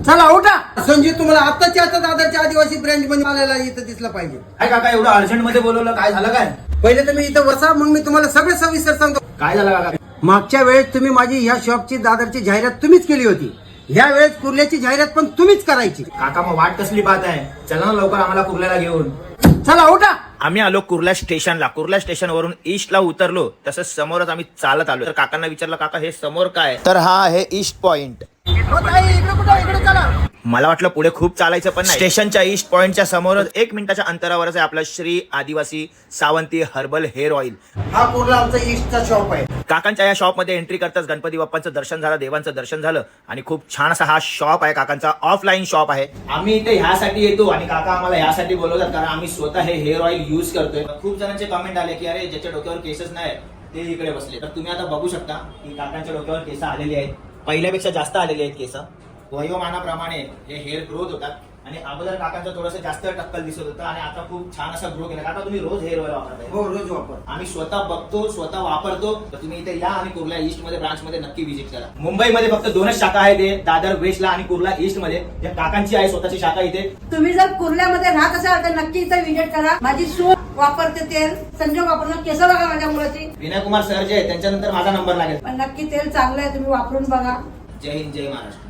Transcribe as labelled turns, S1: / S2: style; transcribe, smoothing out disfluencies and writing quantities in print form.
S1: चला उठा. संजय तुम्हाला आताच्या आता दादरच्या आदिवासी ब्रँच मध्ये आलेला इथं दिसला पाहिजे.
S2: काय काका एवढं अर्जंट मध्ये बोलवलं, काय झालं काय?
S1: पहिले तुम्ही इथं बसा, मग मी तुम्हाला सगळं सविस्तर सांगतो.
S2: काय झालं काका?
S1: मागच्या वेळेस तुम्ही माझी ह्या शॉपची दादरची जाहिरात तुम्हीच केली होती. ह्या वेळेस कुर्ल्याची जाहिरात पण तुम्हीच करायची.
S2: काका मग वाट कसली बात आहे? चला ना लवकर आम्हाला कुर्ल्याला घेऊन.
S1: चला उठा.
S3: आम्ही आलो कुर्ला स्टेशनला. कुर्ला स्टेशनवरून ईस्टला उतरलो. तसंच समोरच आम्ही चालत आलो. तर काकांना विचारलं, काका हे समोर काय? तर हा आहे ईस्ट पॉइंट.
S1: हो ताई, इकडे कुठं? इकडे चला.
S3: मला वाटलं पुढे खूप चालायचं, पण नाही. स्टेशनच्या ईस्ट पॉइंटच्या समोरच 1 मिनिटाच्या अंतरावरच आहे आपलं श्री आदिवासी सावंती हर्बल हेअर ऑइल.
S1: हा कुर्ला आमचा ईस्टचा शॉप आहे.
S3: काकांच्या या शॉपमध्ये एंट्री करताच गणपती बाप्पांचं दर्शन झालं, देवांचं दर्शन झालं आणि खूप छान असा हा शॉप आहे. काकांचा ऑफलाईन शॉप आहे. आम्ही इथे ह्यासाठी येतो आणि काका आम्हाला ह्यासाठी बोलवतात कारण आम्ही स्वतः हे हेअर ऑइल यूज करतोय. खूप जणांचे कमेंट आले की अरे ज्याच्या डोक्यावर केसच नाही ते इकडे बसले. तर तुम्ही आता बघू शकता की काकांच्या डोक्यावर केस आलेली आहेत, पहिल्यापेक्षा जास्त आलेली आहेत केस. वयोमानाप्रमाणे हे हेअर ग्रोथ होतात आणि अगोदर काकांचं थोडंसं जास्त टक्कल दिसत होतं आणि आता खूप छान असा ग्रो केला. काका तुम्ही रोज हेअर ऑइल वापरताय?
S1: हो, रोज वापर.
S3: आम्ही स्वतः बघतो, स्वतः वापरतो. तर तुम्ही इथे या आणि कुर्ला ईस्ट मध्ये ब्रांच मध्ये नक्की व्हिजिट करा. मुंबईमध्ये फक्त 2च शाखा आहेत, दादर वेस्टला आणि कुर्ला ईस्ट मध्ये. त्या काकांची आहे स्वतःची शाखा इथे.
S4: तुम्ही जर कुर्ल्यामध्ये राहत असाल तर नक्की इथे व्हिजिट करा. माझी सून वापरते तेल, संजय वापरतो. केस बघा माझ्या मुलाची.
S3: विनय कुमार सर जे आहेत त्यांच्यानंतर माझा नंबर लागेल.
S4: पण नक्की तेल चांगलं आहे, तुम्ही वापरून बघा.
S3: जय हिंद, जय महाराष्ट्र.